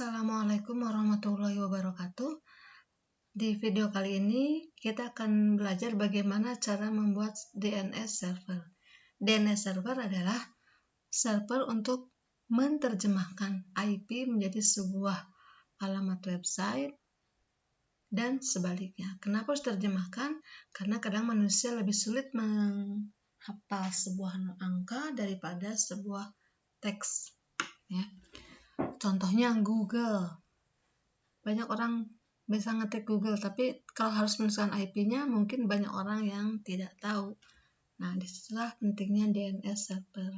Assalamualaikum warahmatullahi wabarakatuh. Di video kali ini kita akan belajar bagaimana cara membuat DNS server. DNS server adalah server untuk menerjemahkan IP menjadi sebuah alamat website dan sebaliknya. Kenapa harus terjemahkan? Karena kadang manusia lebih sulit menghafal sebuah angka daripada sebuah teks. Ya. Contohnya Google. Banyak orang bisa ngetik Google, tapi kalau harus menuliskan IP-nya mungkin banyak orang yang tidak tahu. Nah, disitulah pentingnya DNS server.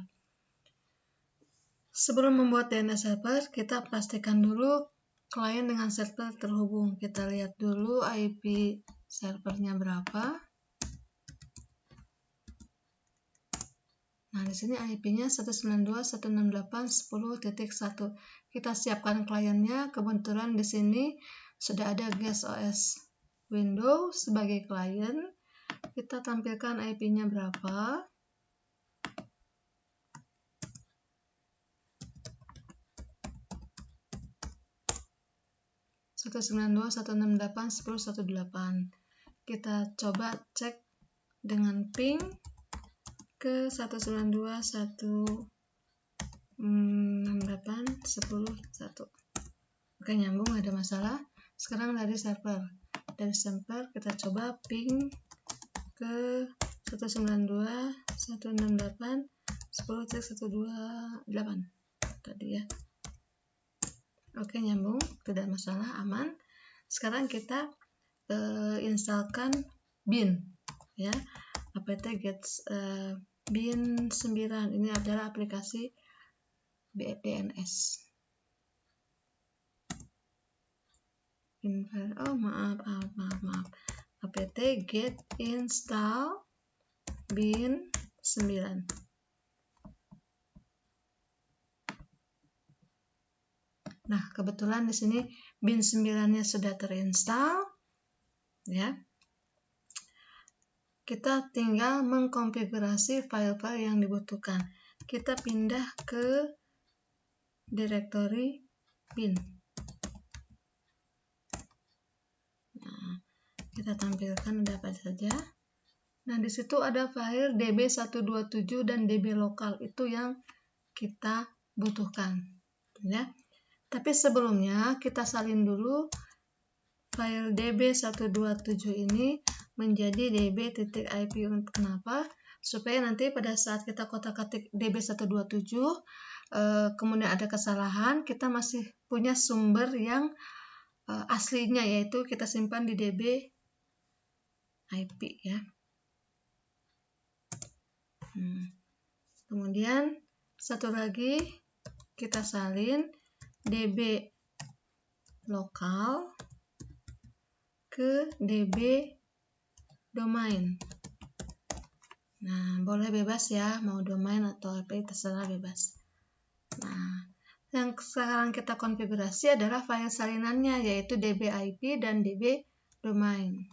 Sebelum membuat DNS server, kita pastikan dulu klien dengan server terhubung. Kita lihat dulu IP servernya berapa. Nah, di sini IP-nya 192.168.10.1. Kita siapkan kliennya. Kebetulan di sini sudah ada Guest OS Windows sebagai klien. Kita tampilkan IP-nya berapa. Kita coba cek dengan ping ke 192.168.10.1. Oke, nyambung, ada masalah. Sekarang dari server. Dari server kita coba ping ke 192.168.10.128 tadi ya. Oke, nyambung, tidak masalah, aman. Sekarang kita instalkan bin ya. apt get bin 9. Ini adalah aplikasi DNS. Maaf. apt get install bin 9. Nah, kebetulan di sini bin 9-nya sudah terinstall ya. Kita tinggal mengkonfigurasi file-file yang dibutuhkan. Kita pindah ke direktori bin. Nah, kita tampilkan ada apa saja. Nah, di situ ada file db127 dan db lokal, itu yang kita butuhkan ya. Tapi sebelumnya kita salin dulu file db127 ini menjadi db.ip. Kenapa? Supaya nanti pada saat kita kotak-katik db127 kemudian ada kesalahan, kita masih punya sumber yang aslinya, yaitu kita simpan di db IP ya. Kemudian satu lagi kita salin db lokal ke db domain. Nah, boleh bebas ya, mau domain atau IP terserah, bebas. Nah, yang sekarang kita konfigurasi adalah file salinannya, yaitu db IP dan db domain.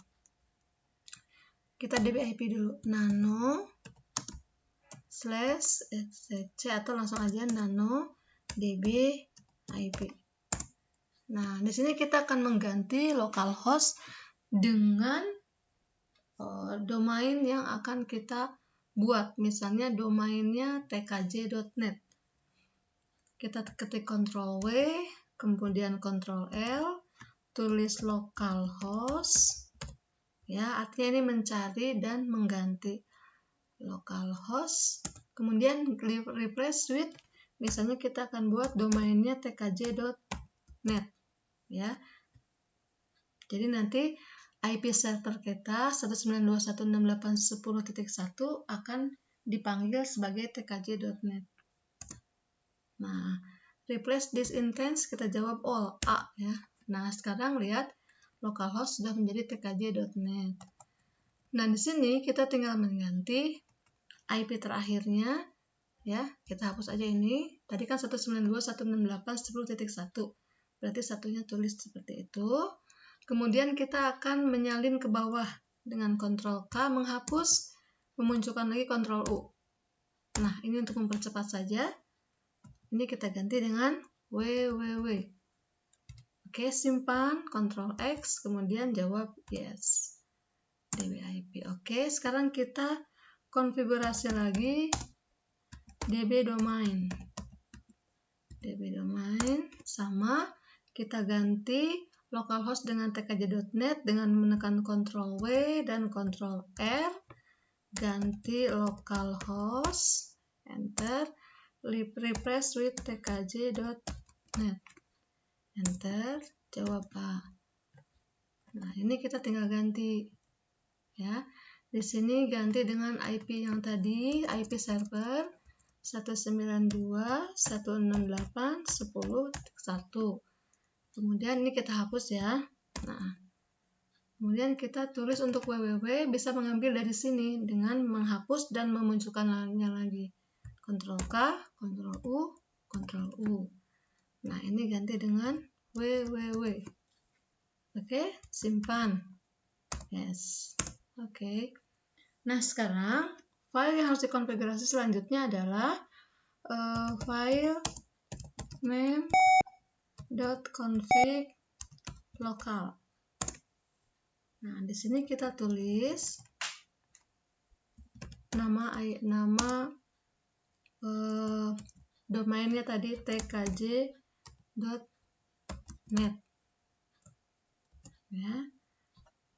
Kita db IP dulu, nano/etc atau langsung aja nano db IP. Nah, di sini kita akan mengganti localhost dengan domain yang akan kita buat. Misalnya domainnya tkj.net. Kita ketik Ctrl W, kemudian Ctrl L, tulis localhost. Ya, artinya ini mencari dan mengganti localhost. Kemudian replace with, misalnya kita akan buat domainnya tkj.net. Ya. Jadi nanti IP server kita 192.168.10.1 akan dipanggil sebagai tkj.net. Nah, replace this instance kita jawab all, A ya. Nah, sekarang lihat localhost sudah menjadi tkj.net. Nah, di sini kita tinggal mengganti IP terakhirnya ya. Kita hapus aja ini. Tadi kan 192.168.10.1. Berarti satunya tulis seperti itu. Kemudian kita akan menyalin ke bawah dengan Ctrl K menghapus, memunculkan lagi Ctrl U. Nah, ini untuk mempercepat saja. Ini kita ganti dengan www. Oke, simpan, Ctrl X, kemudian jawab yes. DB/IP. Oke, sekarang kita konfigurasi lagi DB domain. DB domain sama, kita ganti localhost dengan tkj.net dengan menekan Ctrl W dan Ctrl R, ganti localhost, enter, refresh with tkj.net, enter, jawab A. Nah, ini kita tinggal ganti ya. Di sini ganti dengan IP yang tadi, IP server 192.168.10.1. Kemudian ini kita hapus ya. Nah, kemudian kita tulis untuk www, bisa mengambil dari sini dengan menghapus dan memunculkannya lagi. Ctrl K, Ctrl U, Ctrl U. Nah, ini ganti dengan www. Oke, simpan. Yes. Oke. Nah, sekarang file yang harus dikonfigurasi selanjutnya adalah file name.config lokal. Nah, di sini kita tulis nama domainnya tadi tkj.net. Ya.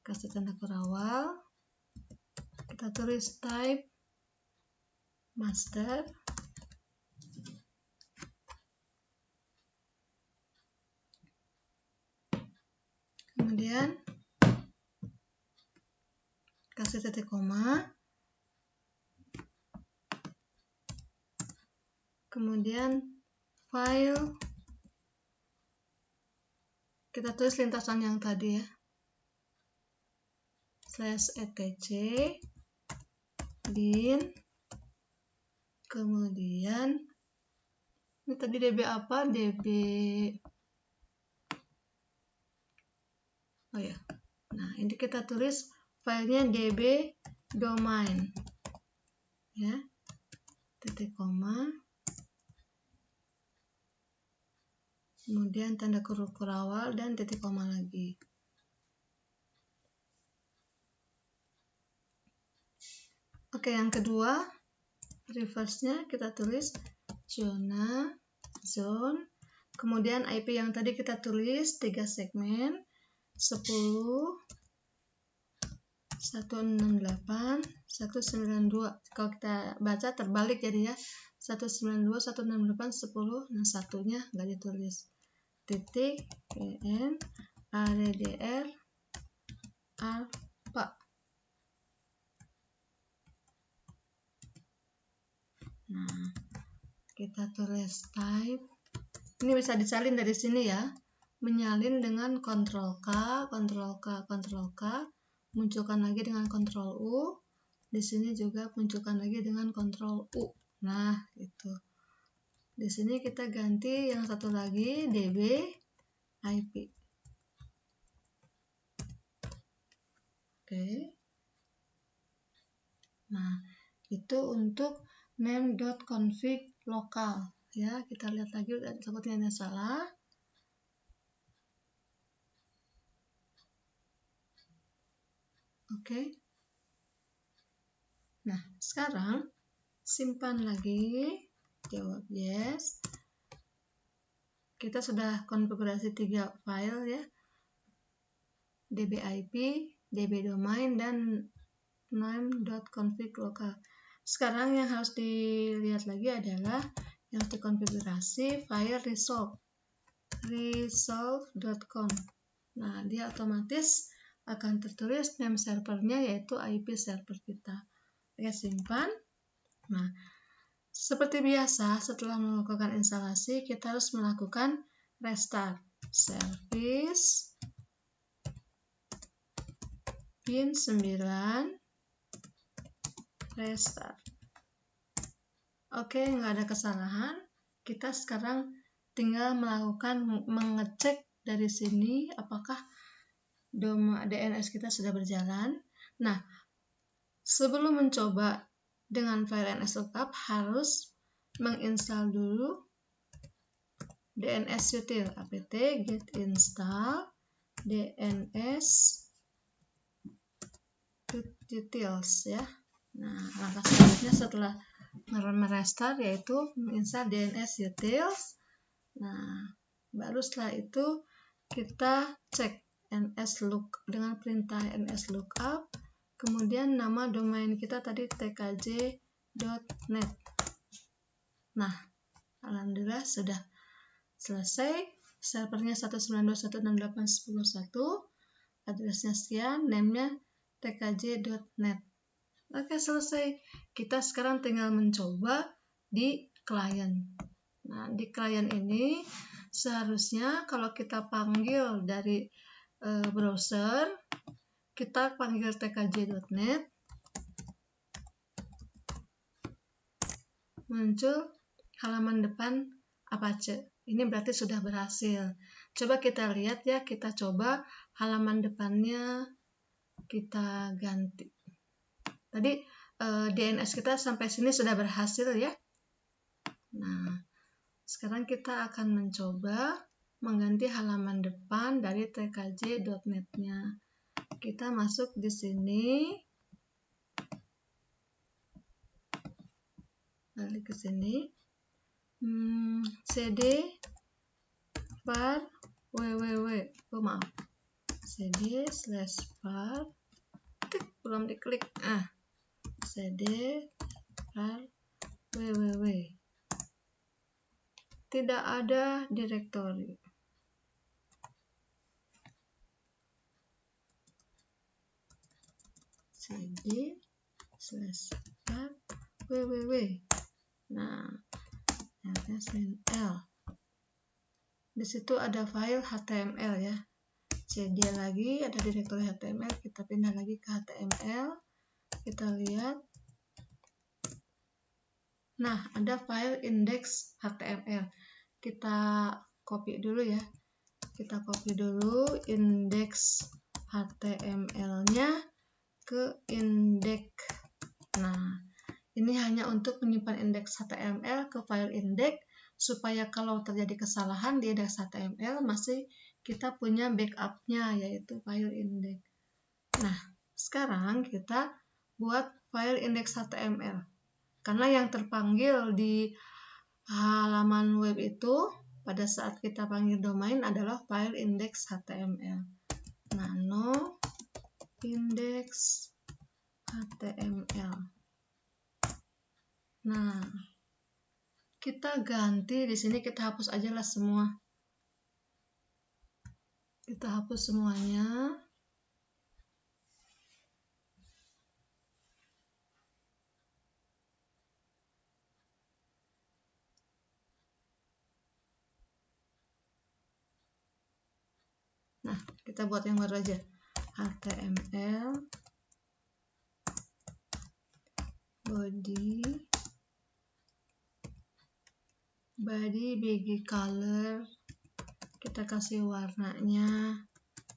Kasih tanda kurawal. Kita tulis type master. Kemudian kasih titik koma. Kemudian file, kita tulis lintasan yang tadi ya, /etc bin, kemudian ini tadi db apa, db, oh ya, nah ini kita tulis filenya db domain ya, titik koma, kemudian tanda kurawal dan titik koma lagi. Oke, yang kedua, reverse-nya kita tulis zone, kemudian IP yang tadi kita tulis 3 segmen, 10.168.192. Kalau kita baca terbalik jadi ya, 192.168.10, nah satunya nggak ditulis. Titik, en, addr, alpha. Nah, kita tulis type. Ini bisa disalin dari sini ya. Menyalin dengan Ctrl K, Ctrl K, Ctrl K. Munculkan lagi dengan Ctrl U. Di sini juga munculkan lagi dengan Ctrl U. Nah, gitu. Di sini kita ganti yang satu lagi DB IP. Oke. Nah, itu untuk name.config lokal ya. Kita lihat lagi takutnya ada salah. Oke. Nah, sekarang simpan lagi, jawab yes. Kita sudah konfigurasi 3 file ya, dbip, db domain, dan name.config lokal. Sekarang yang harus dilihat lagi adalah yang dikonfigurasi file resolve.com. Nah, dia otomatis akan tertulis name servernya yaitu IP server kita. Oke, simpan. Nah, seperti biasa setelah melakukan instalasi kita harus melakukan restart service bin 9 restart. Oke, nggak ada kesalahan. Kita sekarang tinggal melakukan mengecek dari sini apakah DNS kita sudah berjalan. Nah, sebelum mencoba dengan file NS lookup harus menginstal dulu DNS util apt get install DNS utils ya. Nah, langkah selanjutnya setelah merestart yaitu menginstal DNS utils. Nah, baru setelah itu kita cek nslookup dengan perintah nslookup, kemudian nama domain kita tadi tkj.net. Nah, alhamdulillah sudah selesai. Servernya 192.168.10.1, addressnya sekian, namenya tkj.net. Oke, selesai. Kita sekarang tinggal mencoba di klien. Nah, di klien ini seharusnya kalau kita panggil dari browser, kita panggil tkj.net, muncul halaman depan Apache. Ini berarti sudah berhasil. Coba kita lihat ya, kita coba halaman depannya kita ganti. Tadi DNS kita sampai sini sudah berhasil ya. Nah, sekarang kita akan mencoba mengganti halaman depan dari tkj.net-nya. Kita masuk di sini. Balik ke sini. cd var www. cd/var belum diklik. cd var www. Tidak ada direktori. cd/var www. Nah, ls-l. Di situ ada file HTML ya. cd lagi ada direktori HTML, kita pindah lagi ke HTML. Kita lihat. Nah, ada file index HTML. Kita copy dulu ya. Kita copy dulu index HTML-nya ke index. Nah, ini hanya untuk menyimpan indeks HTML ke file index supaya kalau terjadi kesalahan di indeks HTML masih kita punya backup-nya yaitu file index. Nah, sekarang kita buat file index HTML. Karena yang terpanggil di halaman web itu pada saat kita panggil domain adalah file index HTML. Nano index HTML. Nah, kita ganti di sini, kita hapus aja lah semua. Kita hapus semuanya. Nah, kita buat yang baru aja. HTML body bg color, kita kasih warnanya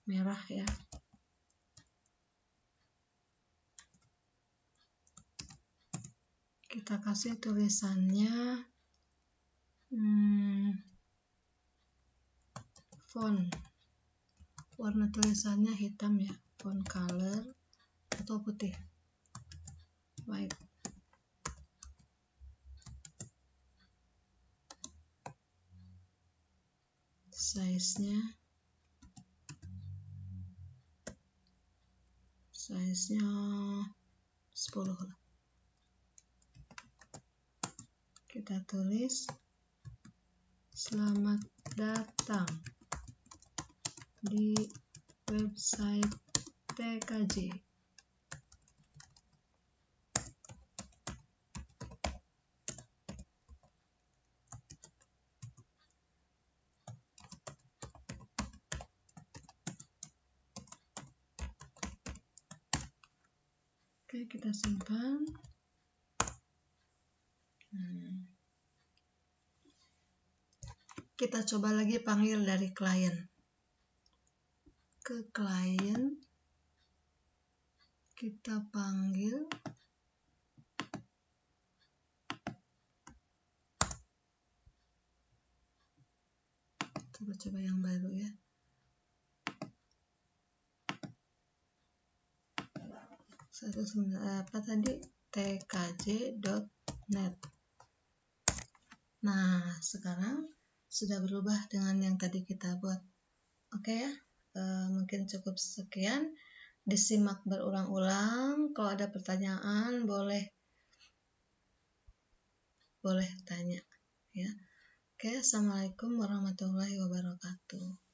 merah ya. Kita kasih tulisannya font, warna tulisannya hitam ya, font color atau putih, white. Size-nya 10 lah. Kita tulis selamat datang di website TKJ. Oke, kita simpan. Kita coba lagi panggil dari klien. Ke klien, kita panggil. Coba-coba yang baru ya. Apa tadi? tkj.net. Nah, sekarang sudah berubah dengan yang tadi kita buat. Oke ya, mungkin cukup sekian. Disimak berulang-ulang. Kalau ada pertanyaan boleh tanya ya. Oke, assalamualaikum warahmatullahi wabarakatuh.